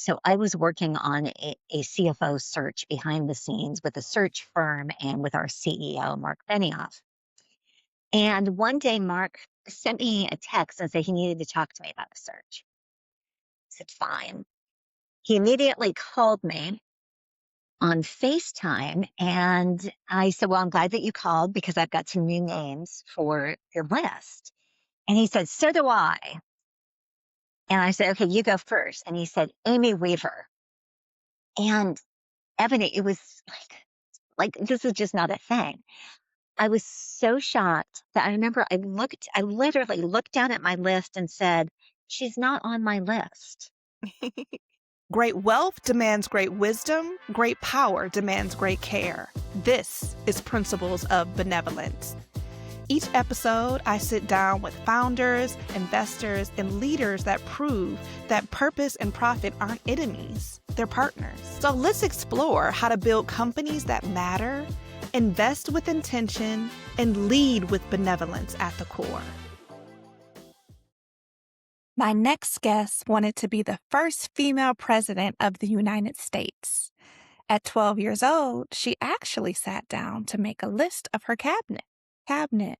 So I was working on a CFO search behind the scenes with a search firm and with our CEO, Mark Benioff. And one day, Mark sent me a text and said he needed to talk to me about a search. I said, fine. He immediately called me on FaceTime and I said, well, I'm glad that you called because I've got some new names for your list. And he said, so do I. And I said, okay, you go first. And he said, Amy Weaver. And Ebony, it was like this is just not a thing. I was so shocked that I remember I literally looked down at my list and said, she's not on my list. Great wealth demands great wisdom. Great power demands great care. This is Principles of Benevolence. Each episode, I sit down with founders, investors, and leaders that prove that purpose and profit aren't enemies, they're partners. So let's explore how to build companies that matter, invest with intention, and lead with benevolence at the core. My next guest wanted to be the first female president of the United States. At 12 years old, she actually sat down to make a list of her cabinet.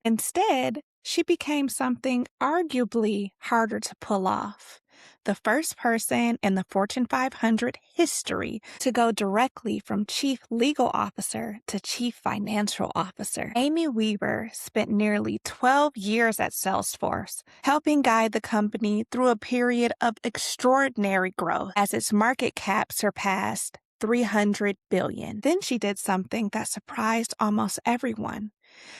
Instead, she became something arguably harder to pull off. The first person in the Fortune 500 history to go directly from chief legal officer to chief financial officer. Amy Weaver spent nearly 12 years at Salesforce, helping guide the company through a period of extraordinary growth as its market cap surpassed $300 billion. Then she did something that surprised almost everyone.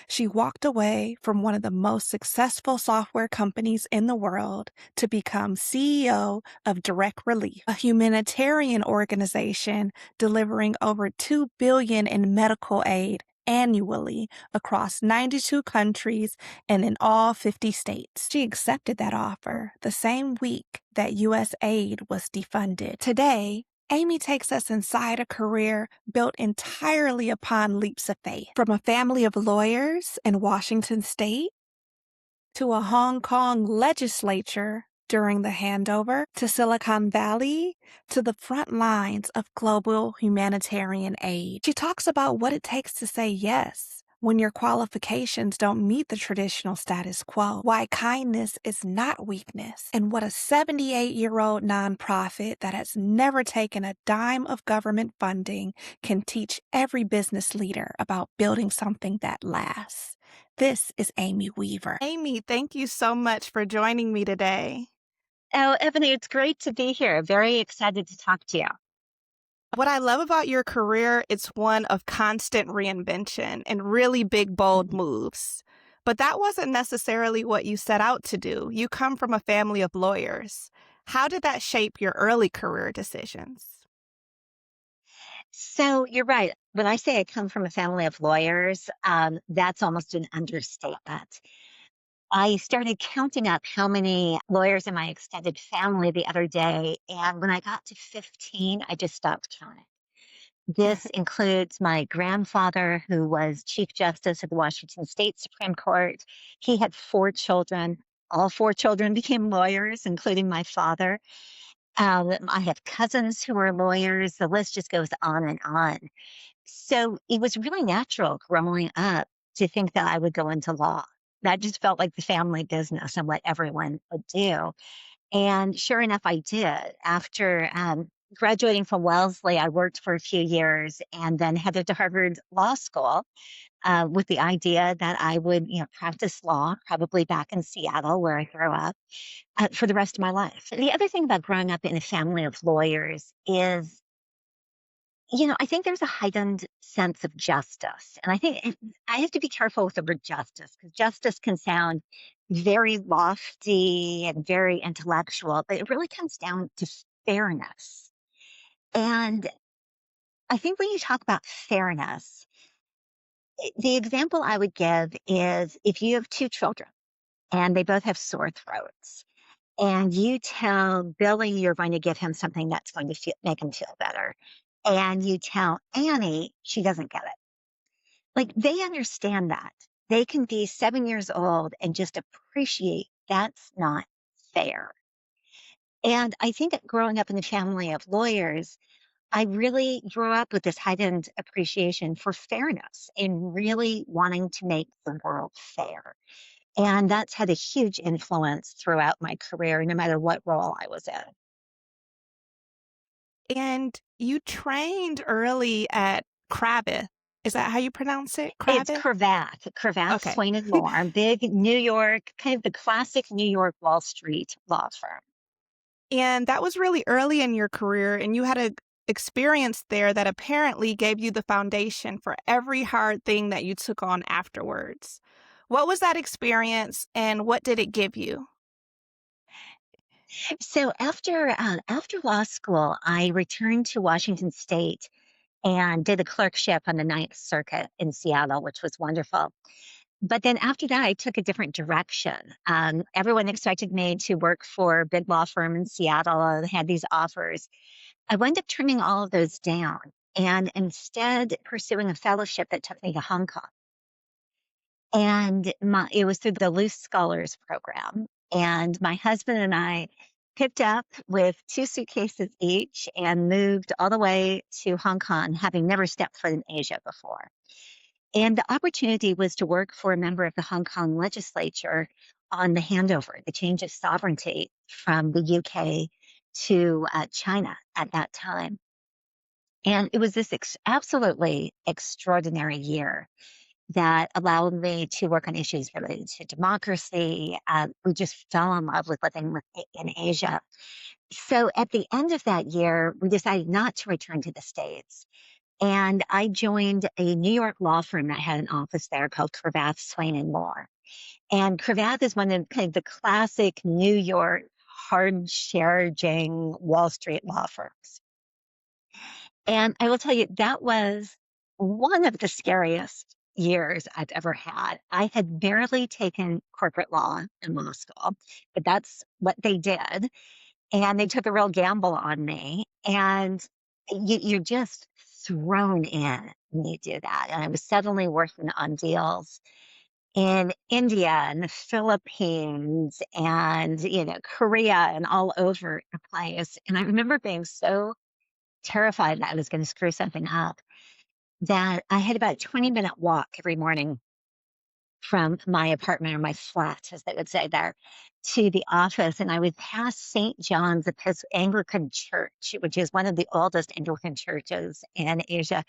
She walked away from one of the most successful software companies in the world to become CEO of Direct Relief, a humanitarian organization delivering over $2 billion in medical aid annually across 92 countries and in all 50 states. She accepted that offer the same week that USAID was defunded. Today, Amy takes us inside a career built entirely upon leaps of faith. From a family of lawyers in Washington state, to a Hong Kong legislature during the handover, to Silicon Valley, to the front lines of global humanitarian aid. She talks about what it takes to say yes when your qualifications don't meet the traditional status quo, why kindness is not weakness, and what a 78-year-old nonprofit that has never taken a dime of government funding can teach every business leader about building something that lasts. This is Amy Weaver. Amy, thank you so much for joining me today. Oh, Ebony, it's great to be here. Very excited to talk to you. What I love about your career, it's one of constant reinvention and really big, bold moves. But that wasn't necessarily what you set out to do. You come from a family of lawyers. How did that shape your early career decisions? So you're right. When I say I come from a family of lawyers, that's almost an understatement. I started counting up how many lawyers in my extended family the other day. And when I got to 15, I just stopped counting. This includes my grandfather, who was Chief Justice of the Washington State Supreme Court. He had 4 children. All 4 children became lawyers, including my father. I have cousins who are lawyers. The list just goes on and on. So it was really natural growing up to think that I would go into law. That just felt like the family business and what everyone would do. And sure enough, I did. After graduating from Wellesley, I worked for a few years and then headed to Harvard Law School with the idea that I would, practice law, probably back in Seattle, where I grew up, for the rest of my life. The other thing about growing up in a family of lawyers is, I think there's a heightened sense of justice. And I think I have to be careful with the word justice because justice can sound very lofty and very intellectual, but it really comes down to fairness. And I think when you talk about fairness, the example I would give is if you have 2 children and they both have sore throats, and you tell Billy you're going to give him something that's going to make him feel better, and you tell Annie she doesn't get it. Like they understand that. They can be 7 years old and just appreciate that's not fair. And I think that growing up in a family of lawyers, I really grew up with this heightened appreciation for fairness and really wanting to make the world fair. And that's had a huge influence throughout my career, no matter what role I was in. And you trained early at Cravath. Is that how you pronounce it? It's Cravath? Cravath, Okay. Swain and Moore, big New York, kind of the classic New York Wall Street law firm. And that was really early in your career, and you had a experience there that apparently gave you the foundation for every hard thing that you took on afterwards. What was that experience and what did it give you? So after law school, I returned to Washington State and did a clerkship on the Ninth Circuit in Seattle, which was wonderful. But then after that, I took a different direction. Everyone expected me to work for a big law firm in Seattle and had these offers. I wound up turning all of those down and instead pursuing a fellowship that took me to Hong Kong. And it was through the Loose Scholars Program. And my husband and I picked up with two suitcases each and moved all the way to Hong Kong, having never stepped foot in Asia before. And the opportunity was to work for a member of the Hong Kong legislature on the handover, the change of sovereignty from the UK to China at that time. And it was this absolutely extraordinary year that allowed me to work on issues related to democracy. We just fell in love with living in Asia. So at the end of that year, we decided not to return to the States. And I joined a New York law firm that had an office there called Cravath, Swain and Moore. And Cravath is one of kind of the classic New York hard charging Wall Street law firms. And I will tell you, that was one of the scariest years I've ever had. I had barely taken corporate law in law school, but that's what they did. And they took a real gamble on me. And you're just thrown in when you do that. And I was suddenly working on deals in India and the Philippines and, Korea and all over the place. And I remember being so terrified that I was going to screw something up that I had about a 20-minute walk every morning from my apartment or my flat, as they would say there, to the office. And I would pass St. John's Anglican Church, which is one of the oldest Anglican churches in Asia.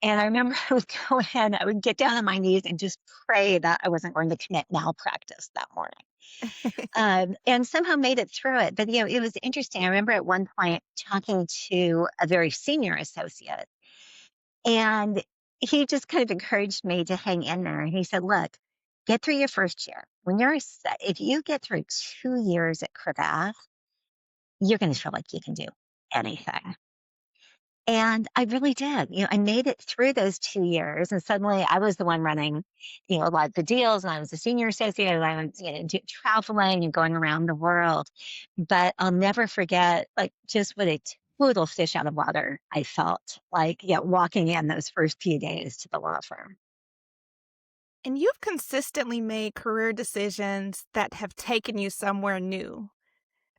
And I remember I would go in, I would get down on my knees and just pray that I wasn't going to commit malpractice that morning. And somehow made it through it. But, it was interesting. I remember at one point talking to a very senior associate, and he just kind of encouraged me to hang in there. And he said, look, get through your first year. If you get through 2 years at Cravath, you're going to feel like you can do anything. And I really did. I made it through those 2 years, and suddenly I was the one running, a lot of the deals, and I was a senior associate, and I was, traveling and going around the world. But I'll never forget, like, just what a total fish out of water I felt like, walking in those first few days to the law firm. And you've consistently made career decisions that have taken you somewhere new,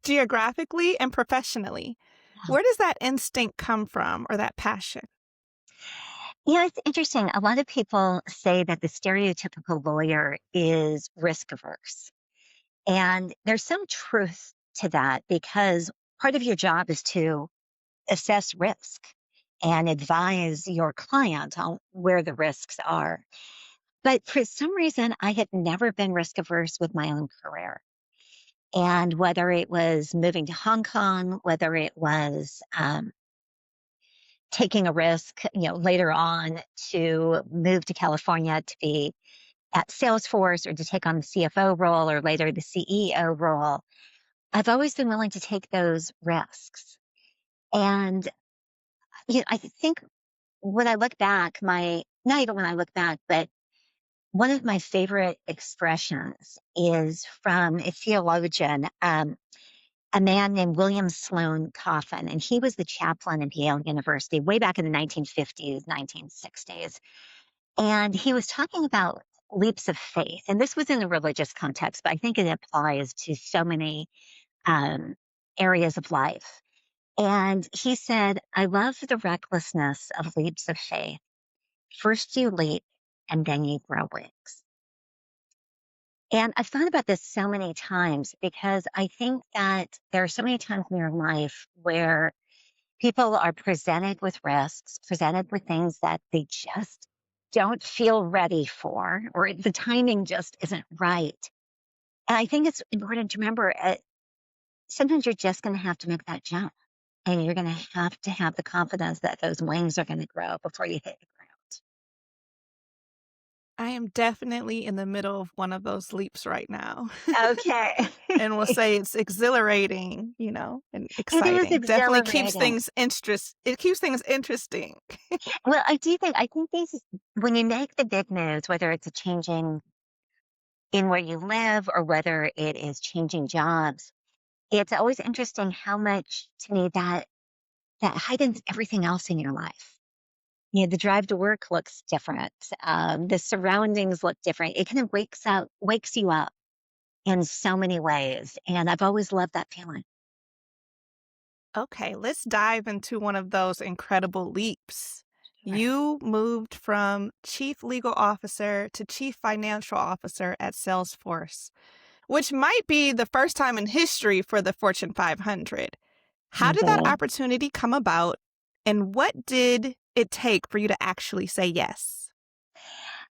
geographically and professionally. Where does that instinct come from or that passion? It's interesting. A lot of people say that the stereotypical lawyer is risk averse. And there's some truth to that because part of your job is to assess risk and advise your client on where the risks are. But for some reason, I had never been risk averse with my own career. And whether it was moving to Hong Kong, whether it was taking a risk, later on to move to California to be at Salesforce or to take on the CFO role or later the CEO role, I've always been willing to take those risks. And I think when I look back, not even when I look back, but one of my favorite expressions is from a theologian, a man named William Sloane Coffin, and he was the chaplain at Yale University way back in the 1950s, 1960s. And he was talking about leaps of faith. And this was in a religious context, but I think it applies to so many areas of life. And he said, I love the recklessness of leaps of faith. First you leap and then you grow wings. And I've thought about this so many times because I think that there are so many times in your life where people are presented with risks, presented with things that they just don't feel ready for, or the timing just isn't right. And I think it's important to remember sometimes you're just going to have to make that jump and you're going to have the confidence that those wings are going to grow before you hit the I am definitely in the middle of one of those leaps right now. ground. Okay. And we'll say it's exhilarating, and It is exciting. Definitely keeps exhilarating. things it keeps things interesting. Well, I think these, when you make the big moves, whether it's a changing in where you live or whether it is changing jobs, it's always interesting how much to me that heightens everything else in your life. The drive to work looks different. The surroundings look different. It kind of wakes you up in so many ways. And I've always loved that feeling. Okay, let's dive into one of those incredible leaps. Sure. You moved from chief legal officer to chief financial officer at Salesforce, which might be the first time in history for the Fortune 500. How did that Mhm. opportunity come about, and what did it take for you to actually say yes?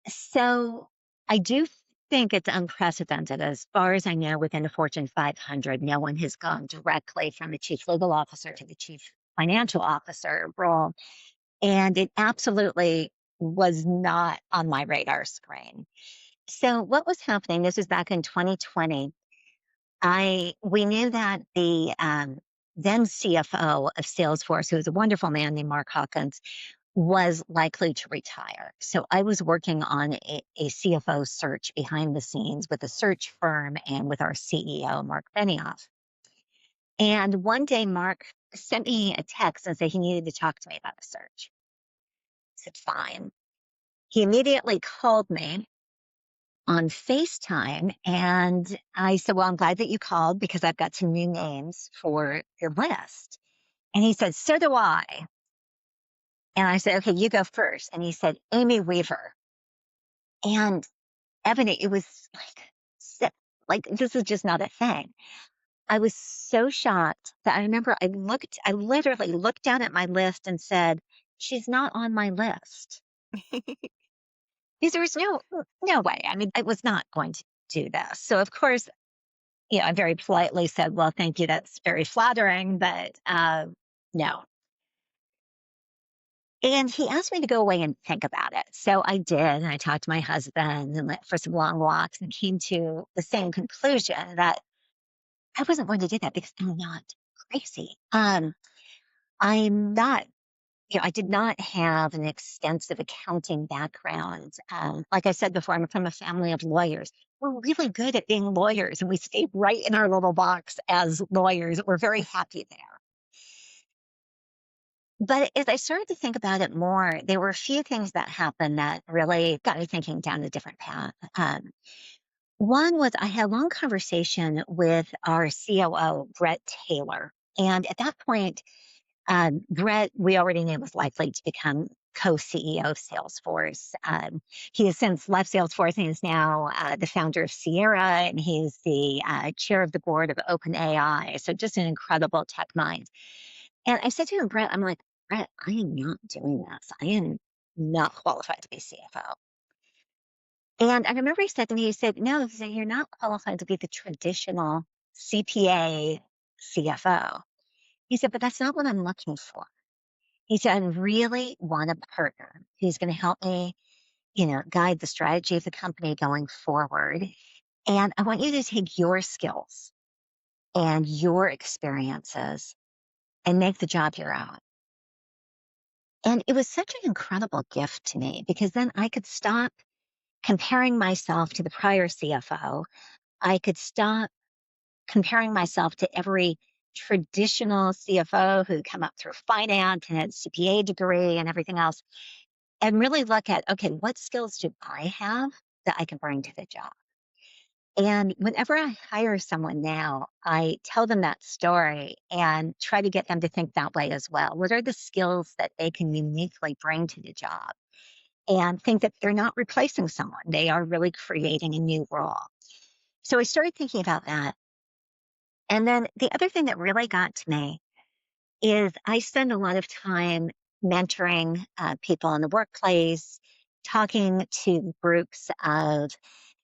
So I do think it's unprecedented. As far as I know, within the Fortune 500, no one has gone directly from the chief legal officer to the chief financial officer role. And it absolutely was not on my radar screen. So what was happening? This was back in 2020. We knew that the then CFO of Salesforce, who was a wonderful man named Mark Hawkins, was likely to retire. So I was working on a CFO search behind the scenes with a search firm and with our CEO, Mark Benioff. And one day, Mark sent me a text and said he needed to talk to me about a search. I said, fine. He immediately called me on FaceTime and I said, well, I'm glad that you called because I've got some new names for your list. And he said, so do I. And I said, okay, you go first. And he said, Amy Weaver. And Ebony, it was so, like, this is just not a thing. I was so shocked that I remember I literally looked down at my list and said, she's not on my list. Because there was no way. I mean, I was not going to do this. So of course, I very politely said, well, thank you. That's very flattering, but no. And he asked me to go away and think about it. So I did. And I talked to my husband and went for some long walks and came to the same conclusion that I wasn't going to do that because I'm not crazy. I'm not, I did not have an extensive accounting background. Like I said before, I'm from a family of lawyers. We're really good at being lawyers and we stay right in our little box as lawyers. We're very happy there. But as I started to think about it more, there were a few things that happened that really got me thinking down a different path. One was I had a long conversation with our COO, Brett Taylor. And at that point, Brett, we already knew was likely to become co-CEO of Salesforce. He has since left Salesforce and is now the founder of Sierra, and he's the chair of the board of OpenAI. So just an incredible tech mind. And I said to him, Brett, I'm like, Brett, I am not doing this. I am not qualified to be CFO. And I remember he said to me, he said, no, he said, you're not qualified to be the traditional CPA CFO. He said, but that's not what I'm looking for. He said, I really want a partner who's going to help me, guide the strategy of the company going forward. And I want you to take your skills and your experiences and make the job your own. And it was such an incredible gift to me because then I could stop comparing myself to the prior CFO. I could stop comparing myself to every traditional CFO who come up through finance and had CPA degree and everything else, and really look at, okay, what skills do I have that I can bring to the job? And whenever I hire someone now, I tell them that story and try to get them to think that way as well. What are the skills that they can uniquely bring to the job? And think that they're not replacing someone, they are really creating a new role. So I started thinking about that. And then the other thing that really got to me is I spend a lot of time mentoring people in the workplace, talking to groups of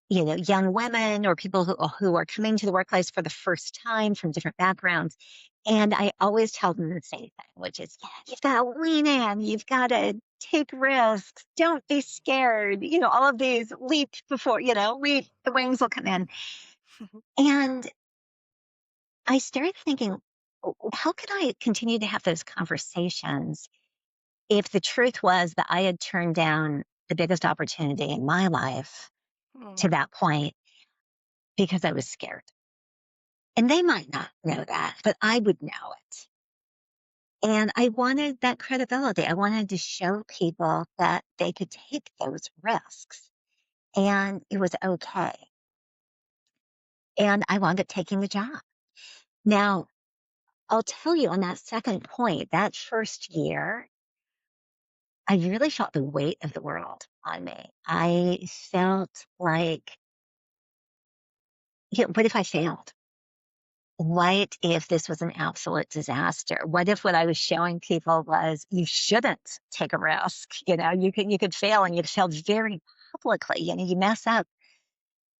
young women or people who are coming to the workplace for the first time from different backgrounds. And I always tell them the same thing, which is, yeah, you've got to lean in, you've got to take risks, don't be scared. All of these leap before, leap, the wings will come in. And I started thinking, how could I continue to have those conversations if the truth was that I had turned down the biggest opportunity in my life to Hmm. that point because I was scared? And they might not know that, but I would know it. And I wanted that credibility. I wanted to show people that they could take those risks and it was okay. And I wound up taking the job. Now, I'll tell you on that second point, that first year, I really felt the weight of the world on me. I felt like, what if I failed? What if this was an absolute disaster? What if what I was showing people was you shouldn't take a risk? You could fail and you'd fail very publicly. You mess up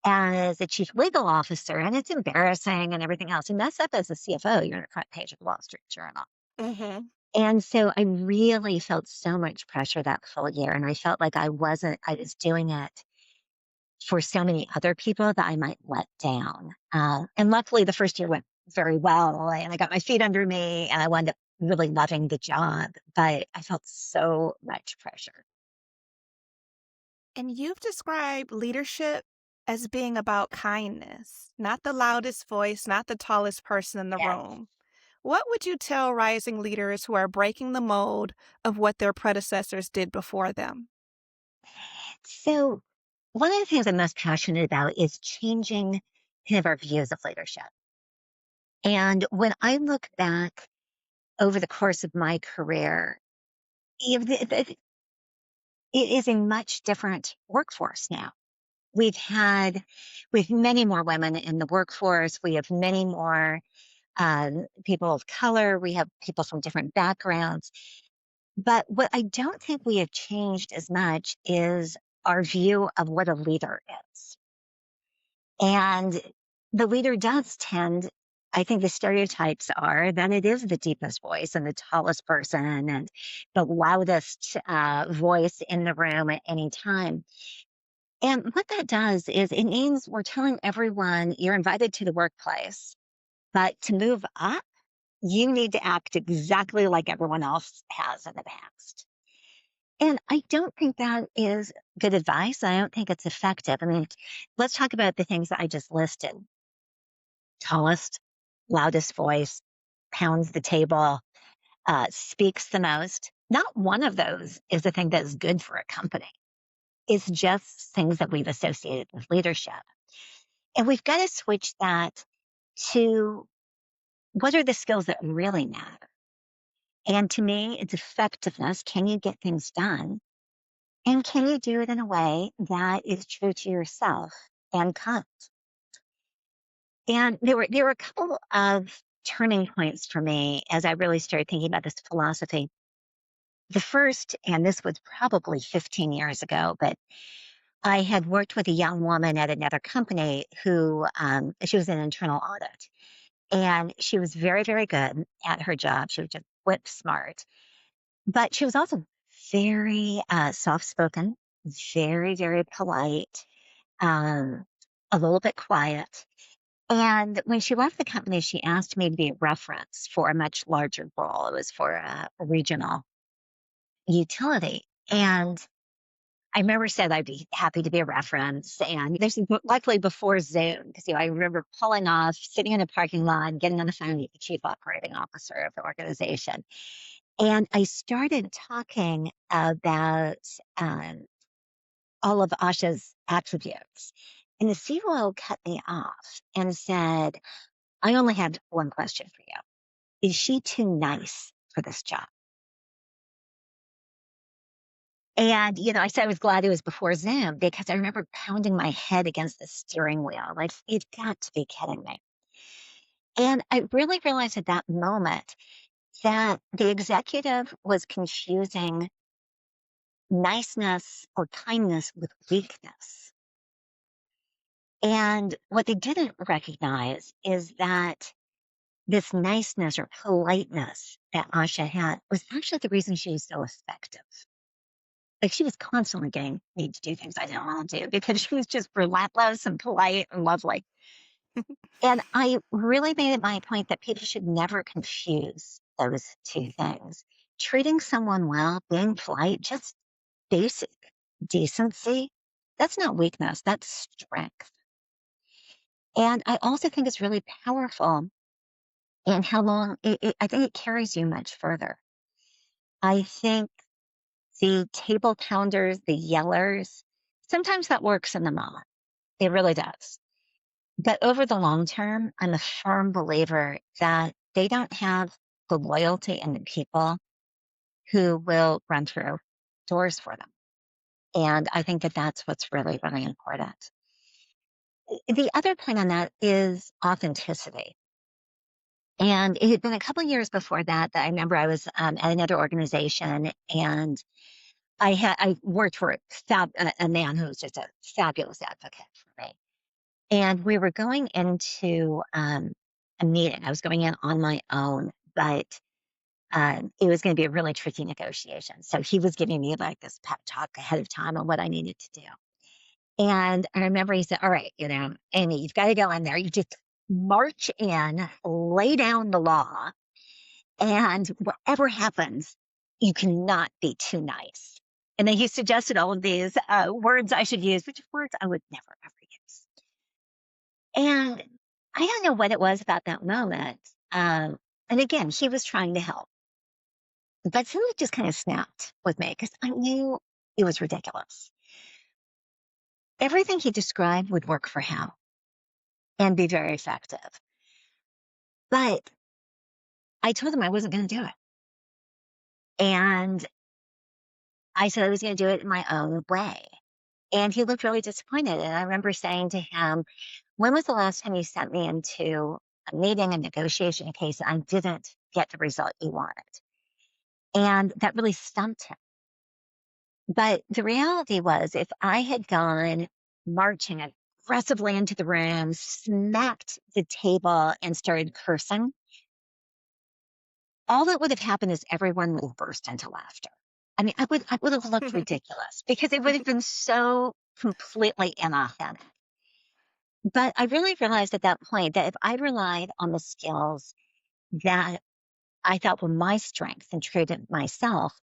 as a chief legal officer and it's embarrassing and everything else. You mess up as a CFO, you're on the front page of the Wall Street Journal. Hmm. And so I really felt so much pressure that full year. And I felt like I was doing it for so many other people that I might let down. And luckily, the first year went very well, and I got my feet under me, and I wound up really loving the job. But I felt so much pressure. And you've described leadership as being about kindness, not the loudest voice, not the tallest person in the Yeah. room. What would you tell rising leaders who are breaking the mold of what their predecessors did before them? So one of the things I'm most passionate about is changing kind of our views of leadership. And when I look back over the course of my career, you know, it is a much different workforce now. We've had with many more women in the workforce. We have many more people of color. We have people from different backgrounds. But what I don't think we have changed as much is our view of what a leader is. And the leader does tend, I think the stereotypes are that it is the deepest voice and the tallest person and the loudest voice in the room at any time. And what that does is it means we're telling everyone you're invited to the workplace, but to move up, you need to act exactly like everyone else has in the past. And I don't think that is good advice. I don't think it's effective. I mean, let's talk about the things that I just listed: tallest, loudest voice, pounds the table, speaks the most. Not one of those is the thing that is good for a company. It's just things that we've associated with leadership. And we've got to switch that to what are the skills that really matter? And to me, it's effectiveness. Can you get things done? And can you do it in a way that is true to yourself and kind? And there were a couple of turning points for me as I really started thinking about this philosophy. The first, and this was probably 15 years ago, but I had worked with a young woman at another company who she was in internal audit. And she was very, very good at her job. She was just whip smart. But she was also very soft spoken, very, very polite, um, a little bit quiet. And when she left the company, she asked me to be a reference for a much larger role. It was for a regional utility. And I remember said I'd be happy to be a reference. And this is luckily before Zoom, because I remember pulling off, sitting in a parking lot, getting on the phone with the chief operating officer of the organization. And I started talking about um, all of Asha's attributes. And the COO cut me off and said, I only had one question for you. Is she too nice for this job? And, I said I was glad it was before Zoom because I remember pounding my head against the steering wheel. Like, you've got to be kidding me. And I really realized at that moment that the executive was confusing niceness or kindness with weakness. And what they didn't recognize is that this niceness or politeness that Asha had was actually the reason she was so effective. Like, she was constantly getting me to do things I didn't want to do because she was just relentless and polite and lovely. And I really made it my point that people should never confuse those two things. Treating someone well, being polite, just basic decency, that's not weakness, that's strength. And I also think it's really powerful in how long I think it carries you much further. I think the table pounders, the yellers, sometimes that works in the moment. It really does. But over the long term, I'm a firm believer that they don't have the loyalty in the people who will run through doors for them. And I think that that's what's really, really important. The other point on that is authenticity. And it had been a couple of years before that I remember I was at another organization, and I worked for a man who was just a fabulous advocate for me. And we were going into a meeting. I was going in on my own, but it was going to be a really tricky negotiation. So he was giving me like this pep talk ahead of time on what I needed to do. And I remember he said, all right, Amy, you've got to go in there. You just march in, lay down the law, and whatever happens, you cannot be too nice. And then he suggested all of these words I should use, which words I would never, ever use. And I don't know what it was about that moment. And again, he was trying to help, but something just kind of snapped with me because I knew it was ridiculous. Everything he described would work for him and be very effective. But I told him I wasn't going to do it. And I said I was going to do it in my own way. And he looked really disappointed. And I remember saying to him, when was the last time you sent me into a meeting, a negotiation, in case I didn't get the result you wanted? And that really stumped him. But the reality was, if I had gone marching aggressively into the room, smacked the table, and started cursing, all that would have happened is everyone would have burst into laughter. I mean, I would have looked ridiculous because it would have been so completely inauthentic. But I really realized at that point that if I relied on the skills that I thought were my strength and treated myself,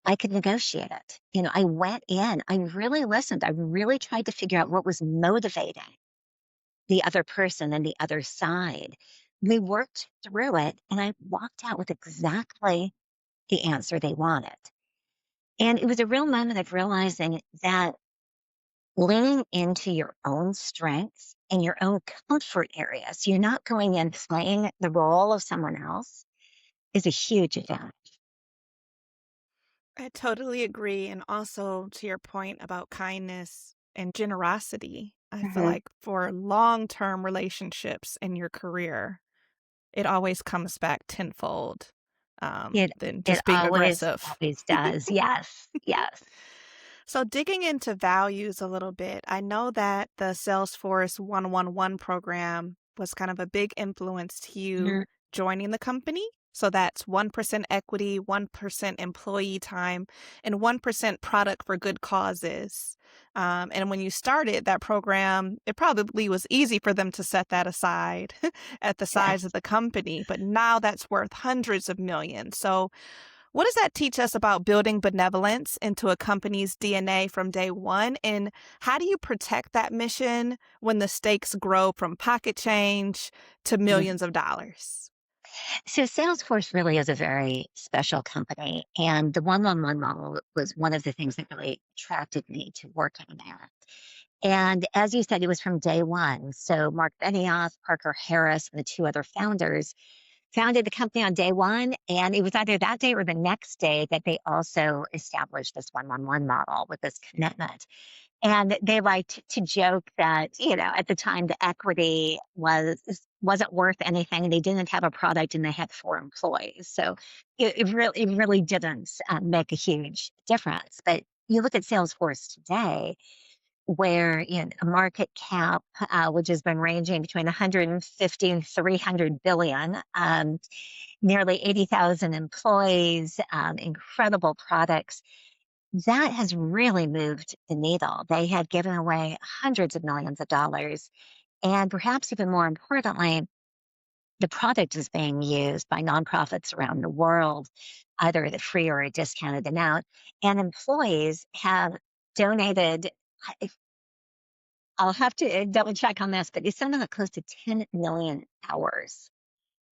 I could negotiate it. I went in, I really listened. I really tried to figure out what was motivating the other person and the other side. We worked through it, and I walked out with exactly the answer they wanted. And it was a real moment of realizing that leaning into your own strengths and your own comfort area, so you're not going in playing the role of someone else, is a huge advantage. I totally agree. And also to your point about kindness and generosity, I feel Mhm. like for long-term relationships in your career, it always comes back tenfold It than it just being aggressive. always does. Yes, yes. So, digging into values a little bit, I know that the Salesforce 111 program was kind of a big influence to you Mhm. joining the company. So, that's 1% equity, 1% employee time, and 1% product for good causes. And when you started that program, it probably was easy for them to set that aside at the size of Yes. the company, but now that's worth hundreds of millions. So, what does that teach us about building benevolence into a company's DNA from day one? And how do you protect that mission when the stakes grow from pocket change to Mhm. millions of dollars? So Salesforce really is a very special company, and the one-on-one model was one of the things that really attracted me to working there. And as you said, it was from day one. So Mark Benioff, Parker Harris, and the two other founders founded the company on day one. And it was either that day or the next day that they also established this one-on-one model with this commitment. And they liked to joke that, at the time the equity wasn't worth anything, and they didn't have a product, and they had 4 employees. So it really didn't make a huge difference. But you look at Salesforce today, where a market cap, which has been ranging between 150 and 300 billion, nearly 80,000 employees, incredible products. That has really moved the needle. They had given away hundreds of millions of dollars. And perhaps even more importantly, the product is being used by nonprofits around the world, either at a free or a discounted amount. And employees have donated, I'll have to double check on this, but it's something like close to 10 million hours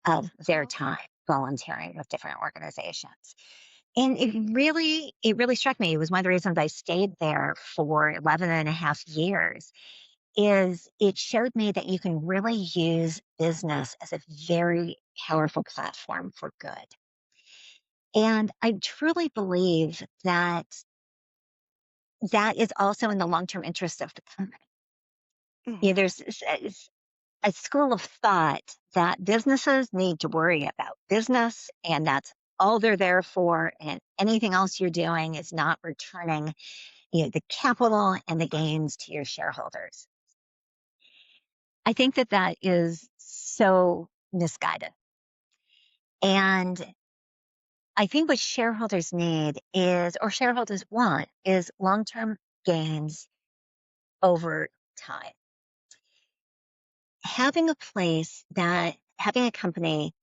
of their time volunteering with different organizations. And it really struck me. It was one of the reasons I stayed there for 11 and a half years, is it showed me that you can really use business as a very powerful platform for good. And I truly believe that that is also in the long-term interest of the company. Mhm. There's a school of thought that businesses need to worry about business, and that's all they're there for, and anything else you're doing is not returning the capital and the gains to your shareholders. I think that that is so misguided. And I think what shareholders need is, or shareholders want, is long-term gains over time. Having a company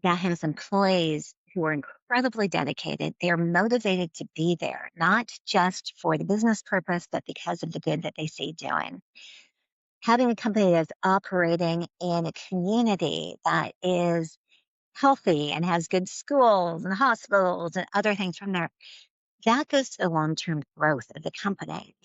that has employees who are incredibly dedicated. They are motivated to be there, not just for the business purpose, but because of the good that they see doing. Having a company that's operating in a community that is healthy and has good schools and hospitals and other things from there, that goes to the long-term growth of the company.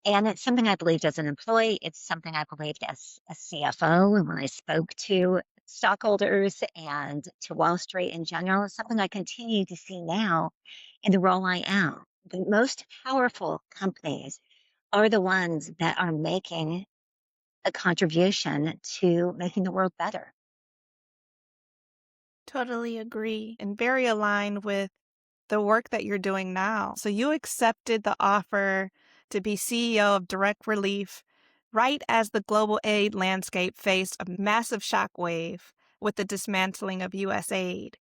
And it's something I believed as an employee. It's something I believed as a CFO. And when I spoke to stockholders and to Wall Street in general, it's something I continue to see now in the role I am. The most powerful companies are the ones that are making a contribution to making the world better. Totally agree, and very aligned with the work that you're doing now. So you accepted the offer to be CEO of Direct Relief right as the global aid landscape faced a massive shockwave with the dismantling of USAID.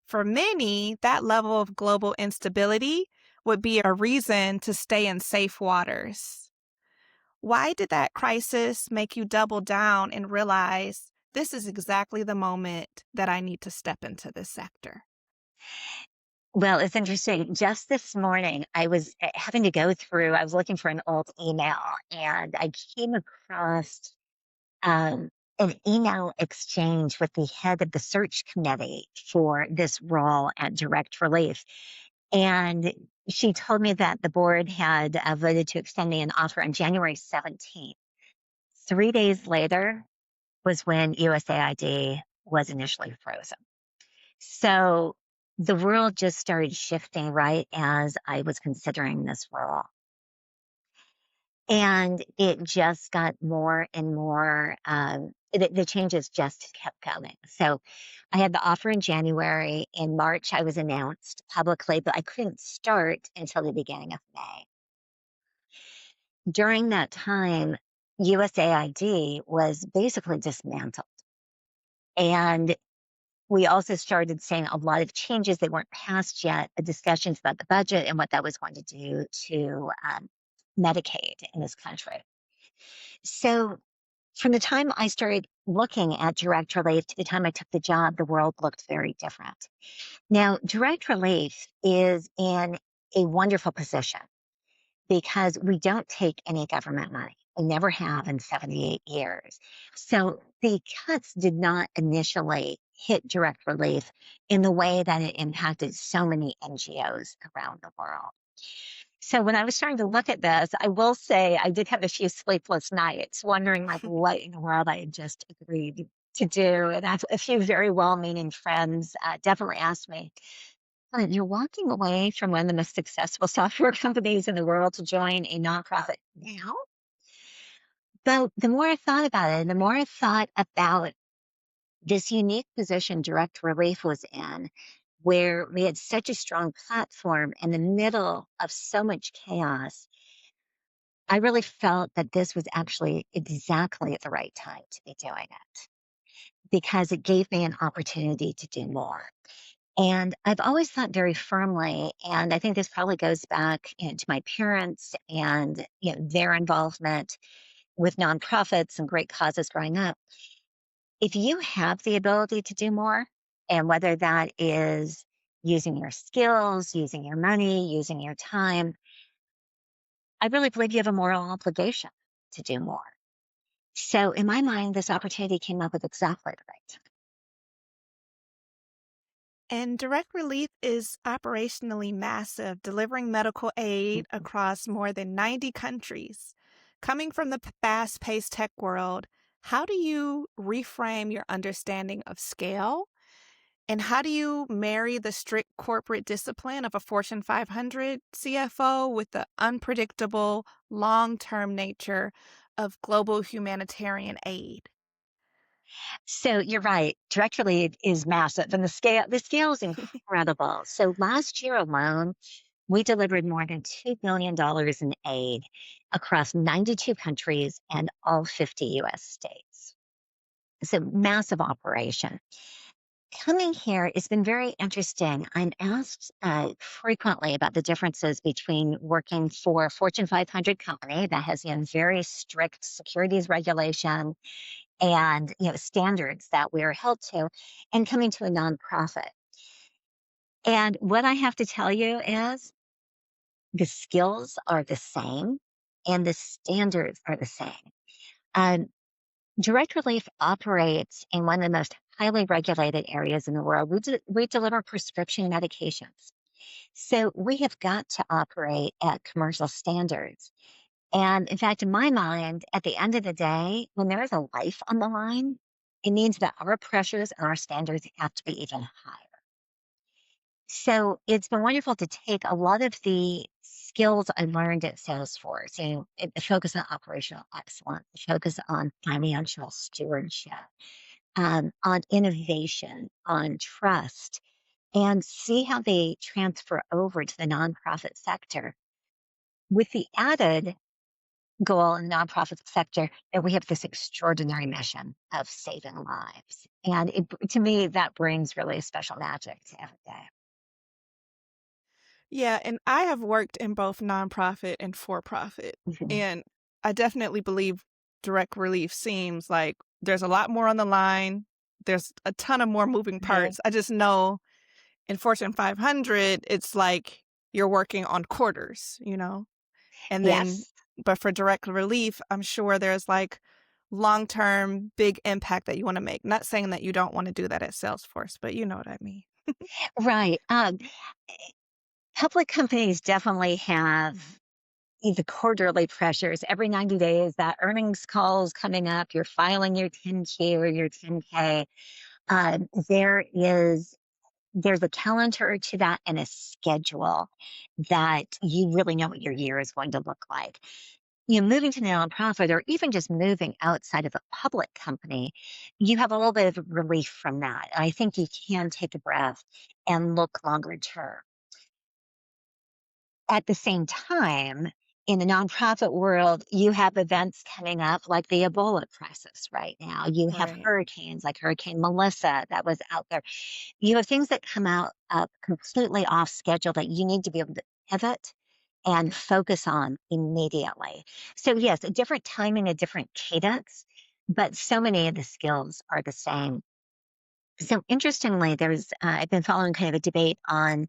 For many, that level of global instability would be a reason to stay in safe waters. Why did that crisis make you double down and realize this is exactly the moment that I need to step into this sector? Well, it's interesting. Just this morning, I was having to go through, I was looking for an old email, and I came across um, an email exchange with the head of the search committee for this role at Direct Relief. And she told me that the board had voted to extend me an offer on January 17th. 3 days later was when USAID was initially frozen. So the world just started shifting right as I was considering this role. And it just got more and more, the changes just kept coming. So I had the offer in January. In March, I was announced publicly, but I couldn't start until the beginning of May. During that time, USAID was basically dismantled. And we also started seeing a lot of changes. They weren't passed yet, the discussions about the budget and what that was going to do to Medicaid in this country. So from the time I started looking at direct relief to the time I took the job, the world looked very different. Now, direct relief is in a wonderful position because we don't take any government money. We never have in 78 years. So the cuts did not initially hit direct relief in the way that it impacted so many NGOs around the world. So when I was starting to look at this, I will say I did have a few sleepless nights wondering like what in the world I had just agreed to do. And a few very well-meaning friends definitely asked me, "You're walking away from one of the most successful software companies in the world to join a nonprofit now?" But the more I thought about it, and the more I thought about this unique position direct relief was in, where we had such a strong platform in the middle of so much chaos, I really felt that this was actually exactly the right time to be doing it because it gave me an opportunity to do more. And I've always thought very firmly, and I think this probably goes back, to my parents and their involvement with nonprofits and great causes growing up. If you have the ability to do more, and whether that is using your skills, using your money, using your time, I really believe you have a moral obligation to do more. So in my mind, this opportunity came up with exactly the right time. And direct relief is operationally massive, delivering medical aid Mhm. across more than 90 countries. Coming from the fast paced tech world, how do you reframe your understanding of scale? And how do you marry the strict corporate discipline of a Fortune 500 CFO with the unpredictable long term nature of global humanitarian aid? So you're right. Direct relief is massive and the scale is incredible. So last year alone, we delivered more than $2 billion in aid across 92 countries and all 50 US states. It's a massive operation. Coming here, it's been very interesting. I'm asked frequently about the differences between working for a Fortune 500 company that has very strict securities regulation and standards that we are held to, and coming to a nonprofit. And what I have to tell you is the skills are the same and the standards are the same. Um, Direct Relief operates in one of the most highly regulated areas in the world. We deliver prescription medications. So we have got to operate at commercial standards. And in fact, in my mind, at the end of the day, when there is a life on the line, it means that our pressures and our standards have to be even higher. So it's been wonderful to take a lot of the skills I learned at Salesforce, the focus on operational excellence, the focus on financial stewardship, on innovation, on trust, and see how they transfer over to the nonprofit sector with the added goal in the nonprofit sector that we have this extraordinary mission of saving lives. And to me, that brings really a special magic to every day. Yeah, and I have worked in both nonprofit and for profit. Mhm. And I definitely believe direct relief seems like there's a lot more on the line. There's a ton of more moving Right. parts. I just know in Fortune 500, it's like you're working on quarters. And then, Yes. but for direct relief, I'm sure there's like long term big impact that you want to make. Not saying that you don't want to do that at Salesforce, but you know what I mean. Right. Public companies definitely have the quarterly pressures. Every 90 days, that earnings call is coming up. You're filing your 10Q or your 10K. There is there's a calendar to that and a schedule that you really know what your year is going to look like. Moving to the nonprofit or even just moving outside of a public company, you have a little bit of relief from that. I think you can take a breath and look longer term. At the same time, in the nonprofit world, you have events coming up like the Ebola crisis right now. You have Right. hurricanes like Hurricane Melissa that was out there. You have things that come out up completely off schedule that you need to be able to pivot and focus on immediately. So, yes, a different timing, a different cadence, but so many of the skills are the same. So, interestingly, I've been following kind of a debate on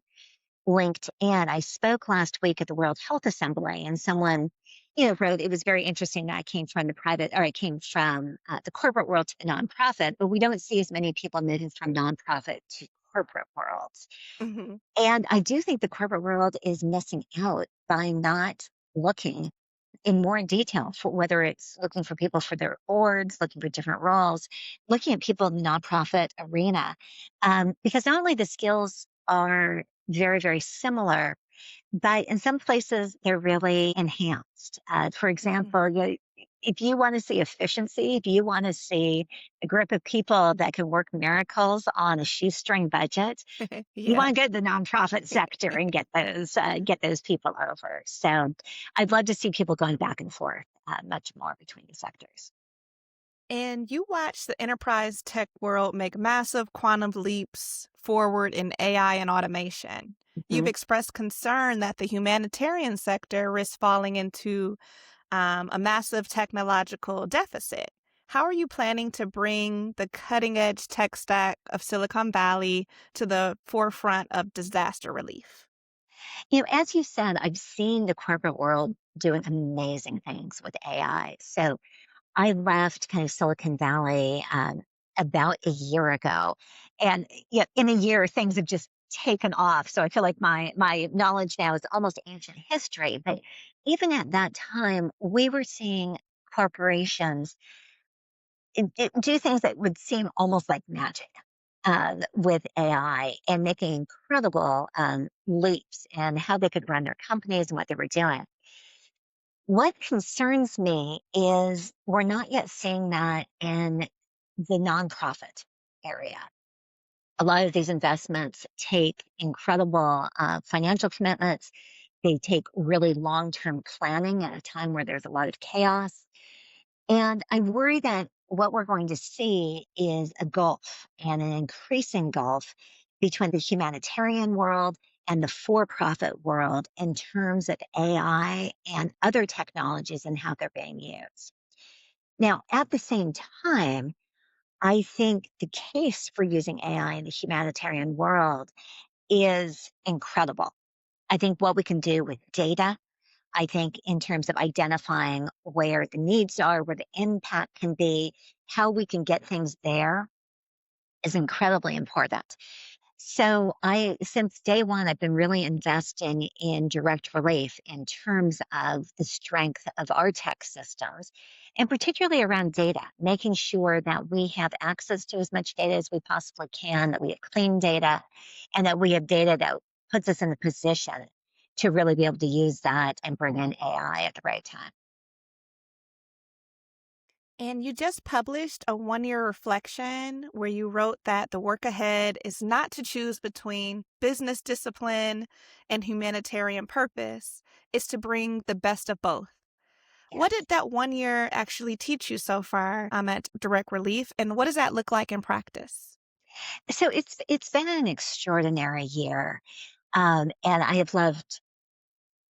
LinkedIn. I spoke last week at the World Health Assembly, and someone, wrote it was very interesting that I came from I came from the corporate world to the nonprofit, but we don't see as many people moving from nonprofit to corporate world. Mhm. And I do think the corporate world is missing out by not looking in more detail for whether it's looking for people for their boards, looking for different roles, looking at people in the nonprofit arena. Because not only the skills are very, very similar, but in some places they're really enhanced. For Mhm. example, if you want to see efficiency, if you want to see a group of people that can work miracles on a shoestring budget, you Yeah. want to go to the nonprofit sector and get those people over. So I'd love to see people going back and forth much more between the sectors. And you watch the enterprise tech world make massive quantum leaps forward in AI and automation. You've Mhm. expressed concern that the humanitarian sector risks falling into a massive technological deficit. How are you planning to bring the cutting edge tech stack of Silicon Valley to the forefront of disaster relief? As you said, I've seen the corporate world doing amazing things with AI. So I left kind of Silicon Valley about a year ago, and in a year things have just taken off. So I feel like my knowledge now is almost ancient history. But even at that time, we were seeing corporations do things that would seem almost like magic with AI and making incredible leaps in how they could run their companies and what they were doing. What concerns me is we're not yet seeing that in the nonprofit area. A lot of these investments take incredible financial commitments. They take really long term planning at a time where there's a lot of chaos. And I worry that what we're going to see is a gulf and an increasing gulf between the humanitarian world and the for profit world in terms of AI and other technologies and how they're being used. Now, at the same time, I think the case for using AI in the humanitarian world is incredible. I think what we can do with data, I think in terms of identifying where the needs are, where the impact can be, how we can get things there is incredibly important. So since day one, I've been really investing in direct relief in terms of the strength of our tech systems, and particularly around data, making sure that we have access to as much data as we possibly can, that we have clean data, and that we have data that puts us in a position to really be able to use that and bring in AI at the right time. And you just published a 1 year reflection where you wrote that the work ahead is not to choose between business discipline and humanitarian purpose, it's to bring the best of both. What Yes. did that 1 year actually teach you so far at Direct Relief, and what does that look like in practice? So it's been an extraordinary year, and I have loved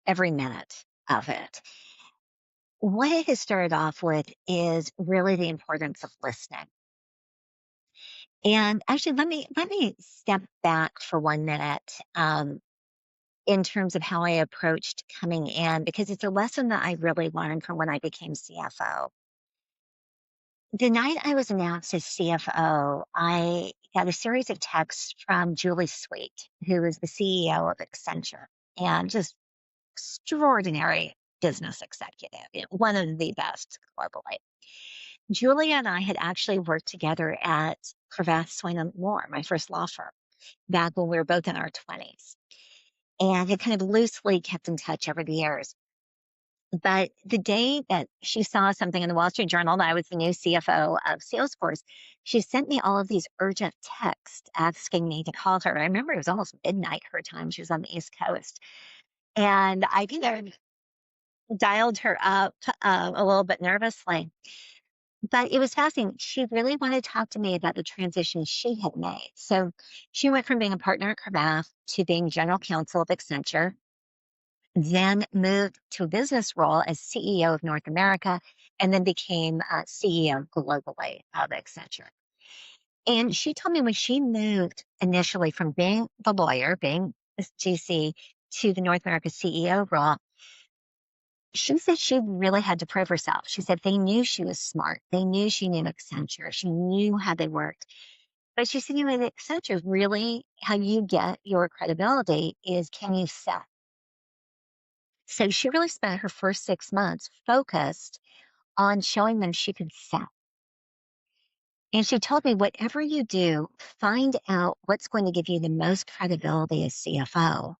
every minute of it. What it has started off with is really the importance of listening. And actually, let me step back for 1 minute in terms of how I approached coming in, because it's a lesson that I really learned from when I became CFO. The night I was announced as CFO, I got a series of texts from Julie Sweet, who is the CEO of Accenture, and just extraordinary business executive, one of the best globally. Julia and I had actually worked together at Cravath, Swain and Moore, my first law firm, back when we were both in our 20s, and had kind of loosely kept in touch over the years. But the day that she saw something in the Wall Street Journal that I was the new CFO of Salesforce, she sent me all of these urgent texts asking me to call her. I remember it was almost midnight her time. She was on the East Coast. And I kind of dialed her up a little bit nervously. But it was fascinating. She really wanted to talk to me about the transition she had made. So she went from being a partner at Cravath to being general counsel of Accenture, then moved to a business role as CEO of North America, and then became CEO globally of Accenture. And she told me when she moved initially from being the lawyer, being a GC, to the North America CEO role, she said she really had to prove herself. She said they knew she was smart. They knew she knew Accenture. She knew how they worked. But she said, it's such a really how you get your credibility is can you sell? So she really spent her first 6 months focused on showing them she could sell. And she told me, whatever you do, find out what's going to give you the most credibility as CFO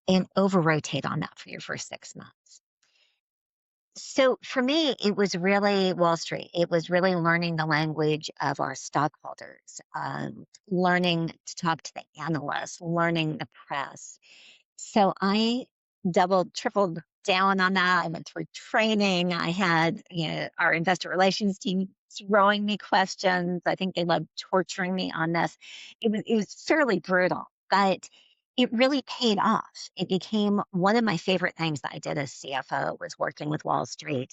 and over rotate on that for your first 6 months. So for me, it was really Wall Street. It was really learning the language of our stockholders, learning to talk to the analysts, learning the press. So I doubled, tripled down on that. I went through training. I had, our investor relations team throwing me questions. I think they loved torturing me on this. It was fairly brutal, but it really paid off. It became one of my favorite things that I did as CFO was working with Wall Street.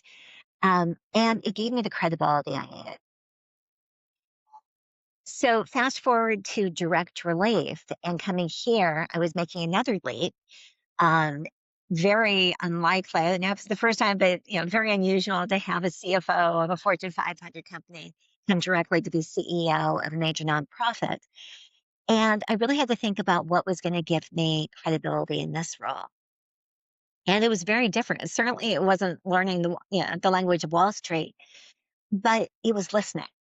And it gave me the credibility I needed. So fast forward to direct relief and coming here, I was making another leap. Um, Very unlikely. I know it's the first time, but very unusual to have a CFO of a Fortune 500 company come directly to be CEO of a major nonprofit. And I really had to think about what was going to give me credibility in this role. And it was very different. Certainly, it wasn't learning the language of Wall Street, but it was listening.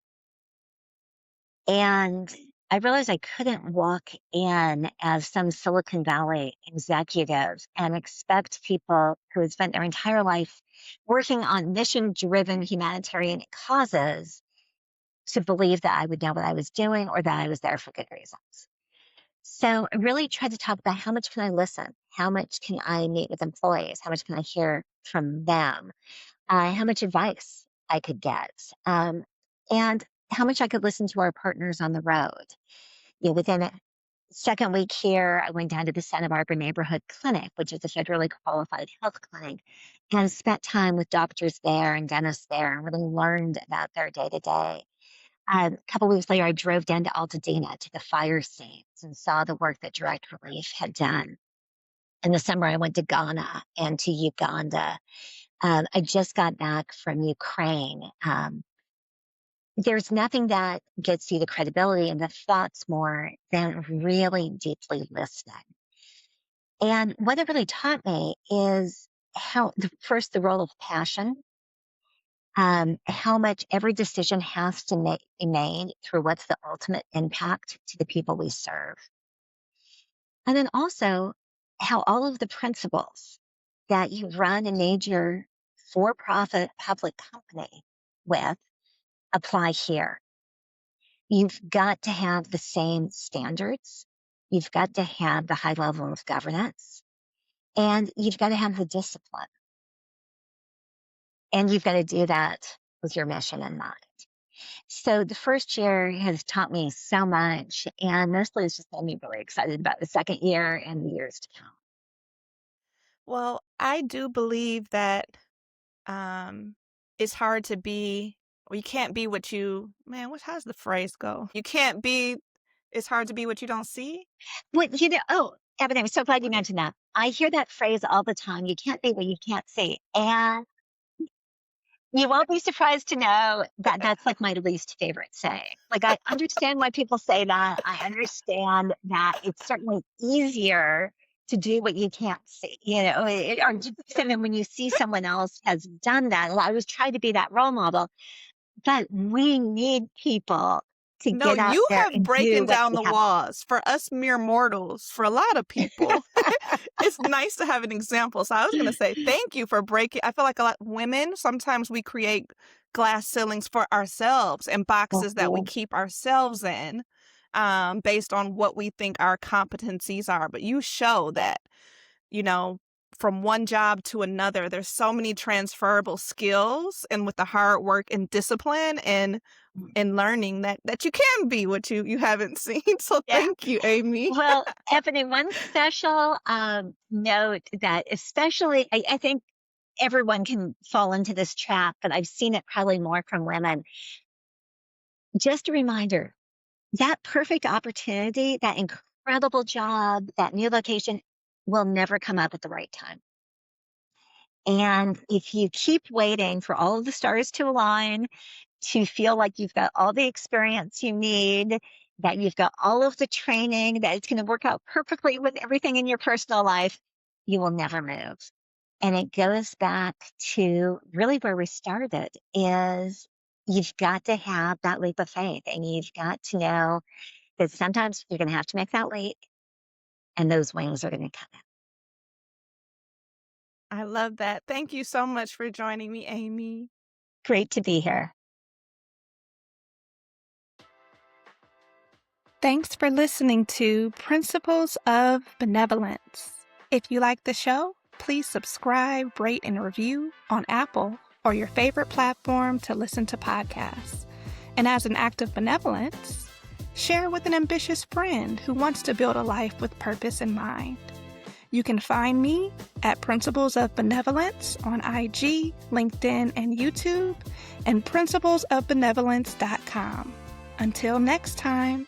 And I realized I couldn't walk in as some Silicon Valley executive and expect people who had spent their entire life working on mission driven humanitarian causes to believe that I would know what I was doing or that I was there for good reasons. So I really tried to talk about how much can I listen? How much can I meet with employees? How much can I hear from them? How much advice I could get? And how much I could listen to our partners on the road. Within a second week here, I went down to the Santa Barbara Neighborhood Clinic, which is a federally qualified health clinic, and spent time with doctors there and dentists there and really learned about their day to day. A couple weeks later, I drove down to Altadena to the fire scenes and saw the work that Direct Relief had done. In the summer, I went to Ghana and to Uganda. I just got back from Ukraine. There's nothing that gets you the credibility and the thoughts more than really deeply listening. And what it really taught me is first, the role of passion, how much every decision has to be made through what's the ultimate impact to the people we serve. And then also how all of the principles that you run a major for profit public company with apply here. You've got to have the same standards. You've got to have the high level of governance and you've got to have the discipline. And you've got to do that with your mission in mind. So the first year has taught me so much, and mostly it's just made me really excited about the second year and the years to come. Well, I do believe that um, it's hard to be, or you can't be what you, man, how's the phrase go? You can't be, it's hard to be what you don't see. Evan, I'm so glad you mentioned that. I hear that phrase all the time. You can't be what you can't see. And you won't be surprised to know that that's like my least favorite saying. Like, I understand why people say that. I understand that it's certainly easier to do what you can't see, or just and when you see someone else has done that. I was trying to be that role model, but we need people to No, get out you there have and do breaking what down they the have walls. For us mere mortals, for a lot of people, it's nice to have an example. So I was going to say thank you for breaking. I feel like a lot women, sometimes we create glass ceilings for ourselves and boxes that we on. keep ourselves in based on what we think our competencies are. But you show that, you know, from one job to another, there's so many transferable skills, and with the hard work and discipline and learning that you can be what you haven't seen. So Yeah. thank you, Amy. Well, Ebony, one special note that especially, I think everyone can fall into this trap, but I've seen it probably more from women. Just a reminder, that perfect opportunity, that incredible job, that new location will never come up at the right time. And if you keep waiting for all of the stars to align to feel like you've got all the experience you need, that you've got all of the training, that it's going to work out perfectly with everything in your personal life, you will never move. And it goes back to really where we started is you've got to have that leap of faith, and you've got to know that sometimes you're going to have to make that leap and those wings are going to come out. I love that. Thank you so much for joining me, Amy. Great to be here. Thanks for listening to Principles of Benevolence. If you like the show, please subscribe, rate, and review on Apple or your favorite platform to listen to podcasts. And as an act of benevolence, share with an ambitious friend who wants to build a life with purpose in mind. You can find me at Principles of Benevolence on IG, LinkedIn, and YouTube, and principlesofbenevolence.com. Until next time.